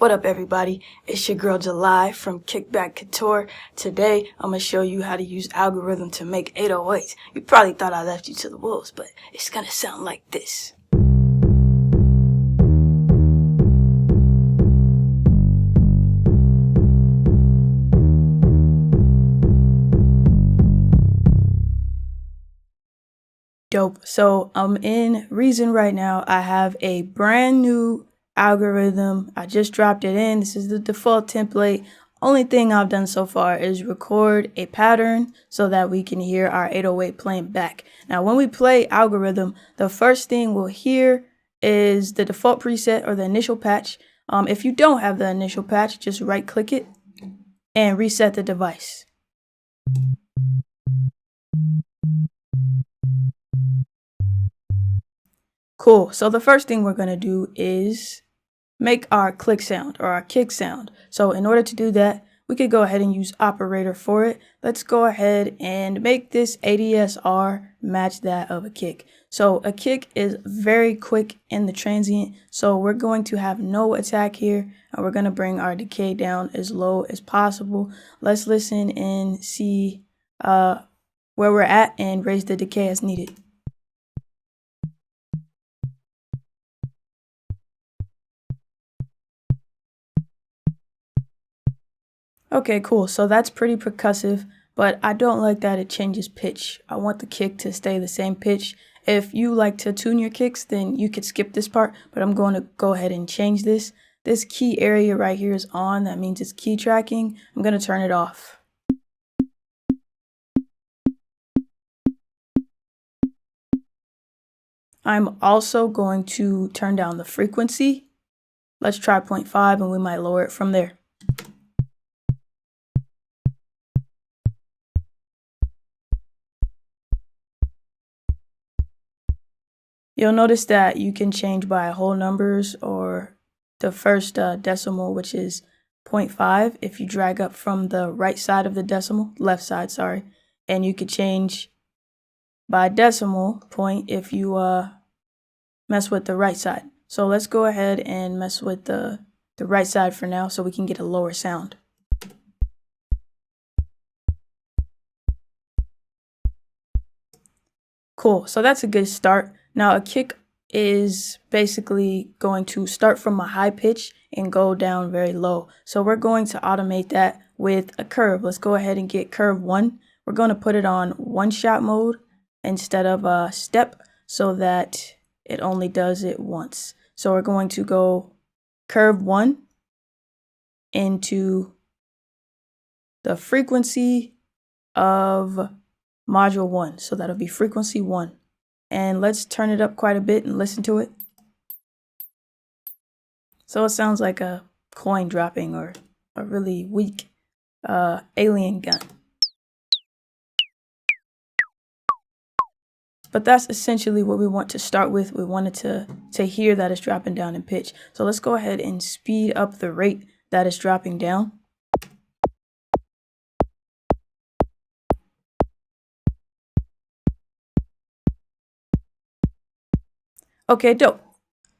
What up, everybody? It's your girl July from Kickback Couture. Today, I'm gonna show you how to use Algoritm to make 808s. You probably thought I left you to the wolves, but it's gonna sound like this. Dope. So I'm in Reason right now. I have a brand new algorithm. I just dropped it in. This is the default template. Only thing I've done so far is record a pattern so that we can hear our 808 playing back. Now, when we play Algorithm, the first thing we'll hear is the default preset or the initial patch. If you don't have the initial patch, just right click it and reset the device. Cool. So the first thing we're going to do is make our click sound or our kick sound. So in order to do that, we could go ahead and use operator for it. Let's go ahead and make this ADSR match that of a kick. So a kick is very quick in the transient. So we're going to have no attack here, and we're going to bring our decay down as low as possible. Let's listen and see where we're at and raise the decay as needed. Okay, cool. So that's pretty percussive, but I don't like that it changes pitch. I want the kick to stay the same pitch. If you like to tune your kicks, then you could skip this part, but I'm going to go ahead and change this. This key area right here is on. That means it's key tracking. I'm going to turn it off. I'm also going to turn down the frequency. Let's try 0.5 and we might lower it from there. You'll notice that you can change by whole numbers or the first decimal, which is 0.5, if you drag up from the right side of the decimal, left side, sorry. And you could change by decimal point if you mess with the right side. So let's go ahead and mess with the right side for now so we can get a lower sound. Cool, so that's a good start. Now a kick is basically going to start from a high pitch and go down very low. So we're going to automate that with a curve. Let's go ahead and get curve 1. We're going to put it on one shot mode instead of a step so that it only does it once. So we're going to go curve 1 into the frequency of module 1. So that'll be frequency 1. And let's turn it up quite a bit and listen to it. So it sounds like a coin dropping or a really weak alien gun. But that's essentially what we want to start with. We wanted to hear that it's dropping down in pitch. So let's go ahead and speed up the rate that it's dropping down. Okay, dope.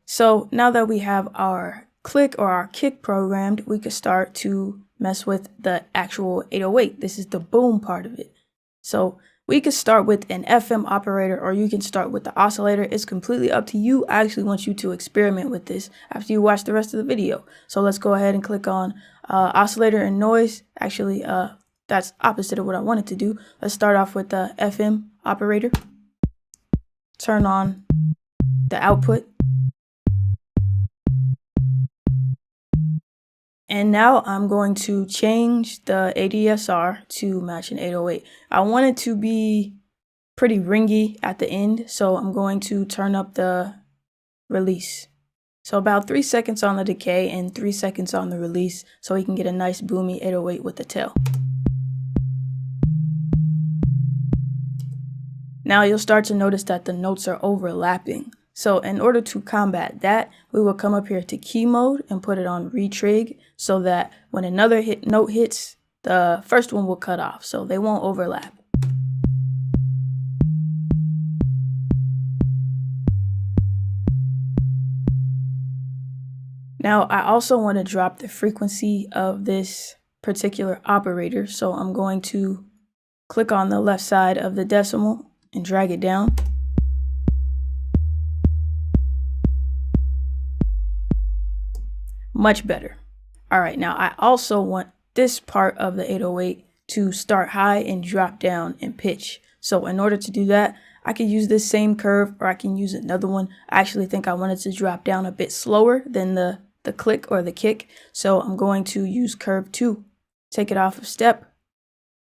So now that we have our click or our kick programmed, we could start to mess with the actual 808. This is the boom part of it. So we could start with an FM operator, or you can start with the oscillator. It's completely up to you. I actually want you to experiment with this after you watch the rest of the video. So let's go ahead and click on oscillator and noise. Actually, that's opposite of what I wanted to do. Let's start off with the FM operator. Turn on the output. And now I'm going to change the ADSR to match an 808. I want it to be pretty ringy at the end, so I'm going to turn up the release. So about 3 seconds on the decay and 3 seconds on the release so we can get a nice boomy 808 with the tail. Now you'll start to notice that the notes are overlapping. So in order to combat that, we will come up here to key mode and put it on retrig so that when another note hits, the first one will cut off, so they won't overlap. Now I also want to drop the frequency of this particular operator. So I'm going to click on the left side of the decimal and drag it down. Much better. All right, now I also want this part of the 808 to start high and drop down in pitch. So in order to do that, I can use this same curve, or I can use another one. I actually think I wanted to drop down a bit slower than the click or the kick. So I'm going to use curve 2. Take it off of step,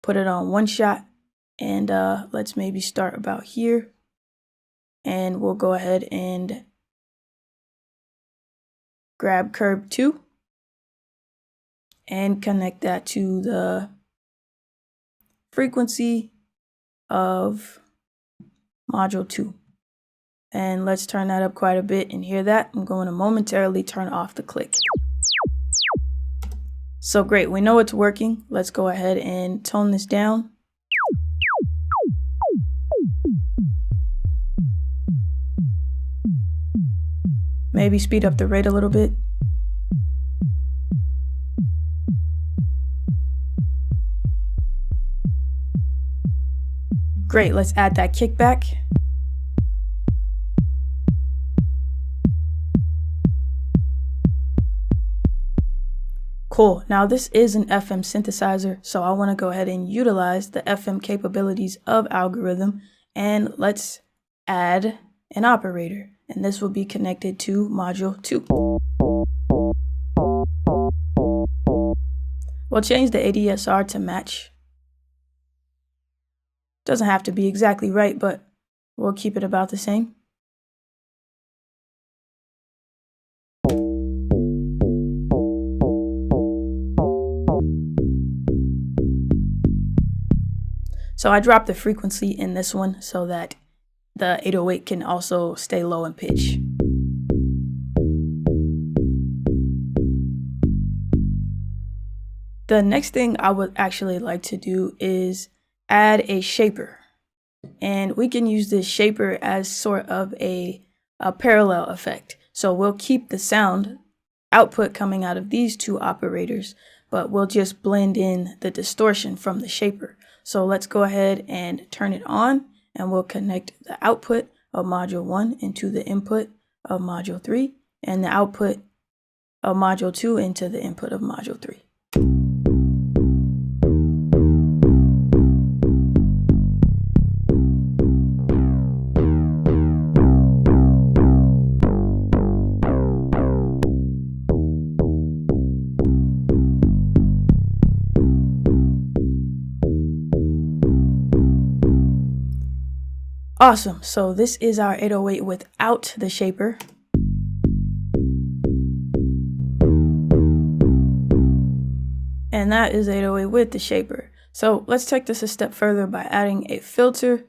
put it on one shot, and let's maybe start about here. And we'll go ahead and grab curve 2 and connect that to the frequency of module 2. And let's turn that up quite a bit and hear that. I'm going to momentarily turn off the click. So great, we know it's working. Let's go ahead and tone this down. Maybe speed up the rate a little bit. Great, let's add that kickback. Cool, now this is an FM synthesizer, so I want to go ahead and utilize the FM capabilities of Algoritm, and let's add an operator, and this will be connected to module 2. We'll change the ADSR to match. Doesn't have to be exactly right, but we'll keep it about the same. So I dropped the frequency in this one so that the 808 can also stay low in pitch. The next thing I would actually like to do is add a shaper. And we can use this shaper as sort of a parallel effect. So we'll keep the sound output coming out of these two operators, but we'll just blend in the distortion from the shaper. So let's go ahead and turn it on, and we'll connect the output of module 1 into the input of module 3, and the output of module 2 into the input of module 3. Awesome, so this is our 808 without the shaper. And that is 808 with the shaper. So let's take this a step further by adding a filter.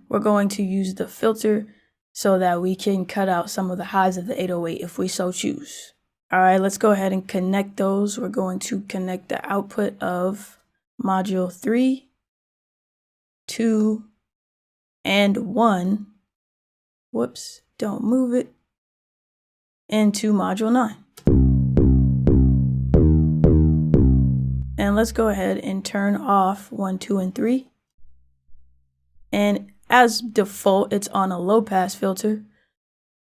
We're going to use the filter so that we can cut out some of the highs of the 808 if we so choose. All right, let's go ahead and connect those. We're going to connect the output of module 3, 2, and 1, whoops, don't move it, into module 9. And let's go ahead and turn off 1, 2, and 3. And as default, it's on a low pass filter.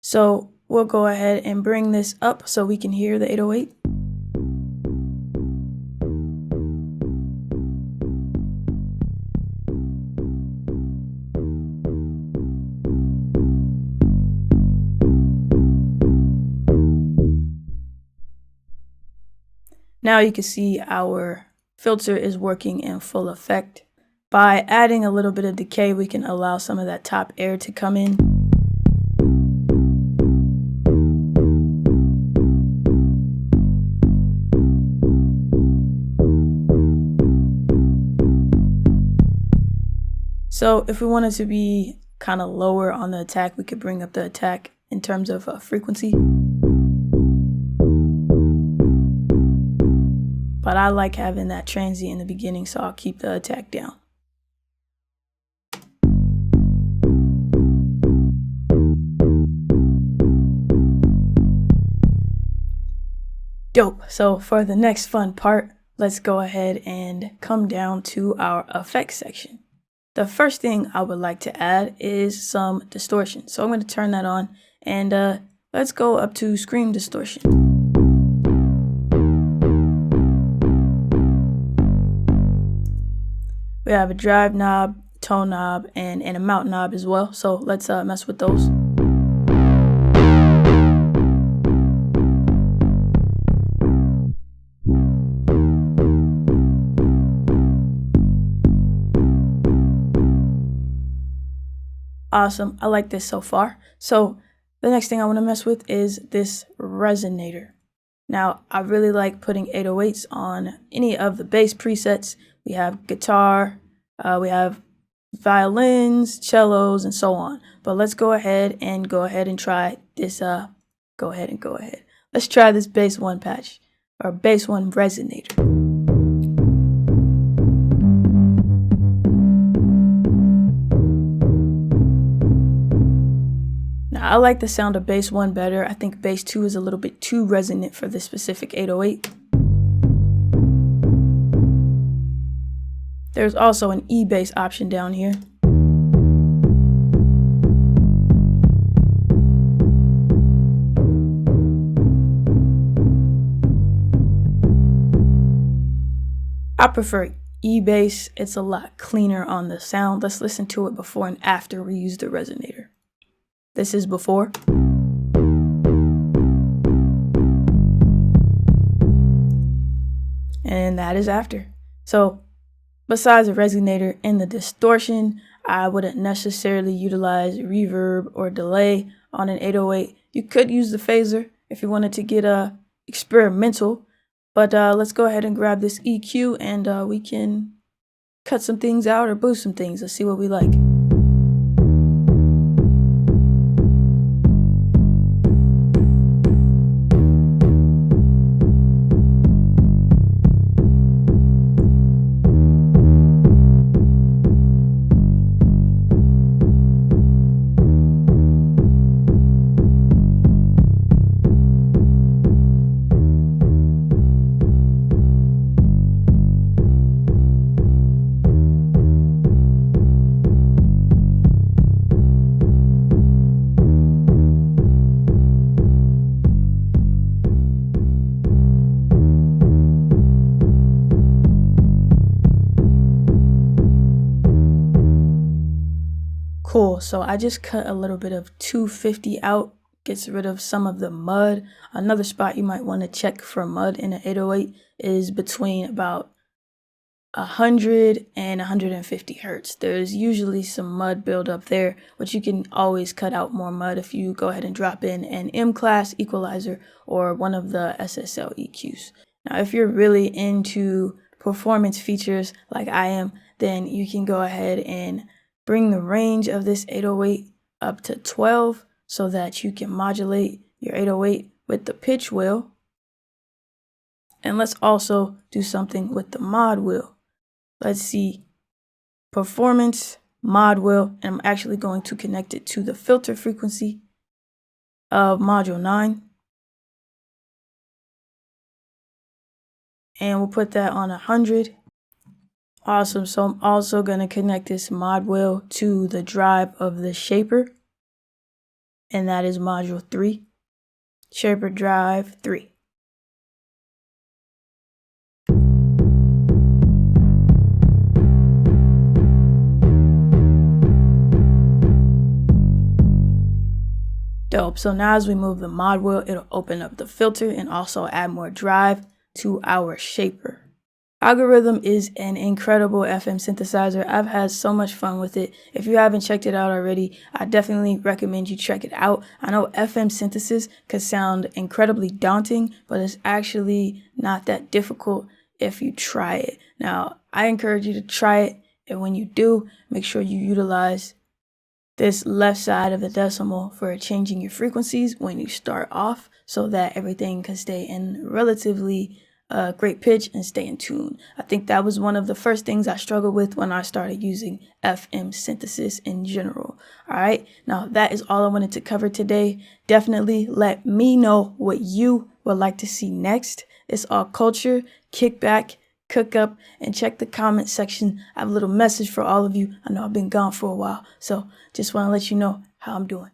So we'll go ahead and bring this up so we can hear the 808. Now you can see our filter is working in full effect. By adding a little bit of decay, we can allow some of that top air to come in. So if we wanted to be kind of lower on the attack, we could bring up the attack in terms of frequency. But I like having that transient in the beginning, so I'll keep the attack down. Dope. So for the next fun part, let's go ahead and come down to our effects section. The first thing I would like to add is some distortion. So I'm going to turn that on, and let's go up to screen distortion. We have a drive knob, tone knob, and a mount knob as well. So let's mess with those. Awesome, I like this so far. So the next thing I want to mess with is this resonator. Now, I really like putting 808s on any of the bass presets. We have guitar, we have violins, cellos, and so on. But let's go ahead and try this. Let's try this bass one patch, or bass one resonator. I like the sound of bass 1 better. I think bass 2 is a little bit too resonant for this specific 808. There's also an E-bass option down here. I prefer E-bass. It's a lot cleaner on the sound. Let's listen to it before and after we use the resonator. This is before. And that is after. So besides the resonator and the distortion, I wouldn't necessarily utilize reverb or delay on an 808. You could use the phaser if you wanted to get experimental, but let's go ahead and grab this EQ, and we can cut some things out or boost some things. Let's see what we like. Cool, so I just cut a little bit of 250 out, gets rid of some of the mud. Another spot you might want to check for mud in an 808 is between about 100 and 150 hertz. There's usually some mud buildup there, but you can always cut out more mud if you go ahead and drop in an M-class equalizer or one of the SSL EQs. Now, if you're really into performance features like I am, then you can go ahead and bring the range of this 808 up to 12 so that you can modulate your 808 with the pitch wheel. And let's also do something with the mod wheel. Let's see, performance, mod wheel, and I'm actually going to connect it to the filter frequency of module 9. And we'll put that on 100. Awesome, so I'm also going to connect this mod wheel to the drive of the shaper, and that is module 3, shaper drive 3. Dope, so now as we move the mod wheel, it'll open up the filter and also add more drive to our shaper. Algorithm is an incredible FM synthesizer. I've had so much fun with it. If you haven't checked it out already, I definitely recommend you check it out. I know FM synthesis could sound incredibly daunting, but it's actually not that difficult if you try it. Now, I encourage you to try it, and when you do, make sure you utilize this left side of the decimal for changing your frequencies when you start off so that everything can stay in relatively great pitch and stay in tune. I think that was one of the first things I struggled with when I started using FM synthesis in general. All right, now that is all I wanted to cover today. Definitely let me know what you would like to see next. It's all Couture, Kickback, Cook Up, and check the comment section. I have a little message for all of you. I know I've been gone for a while, so just want to let you know how I'm doing.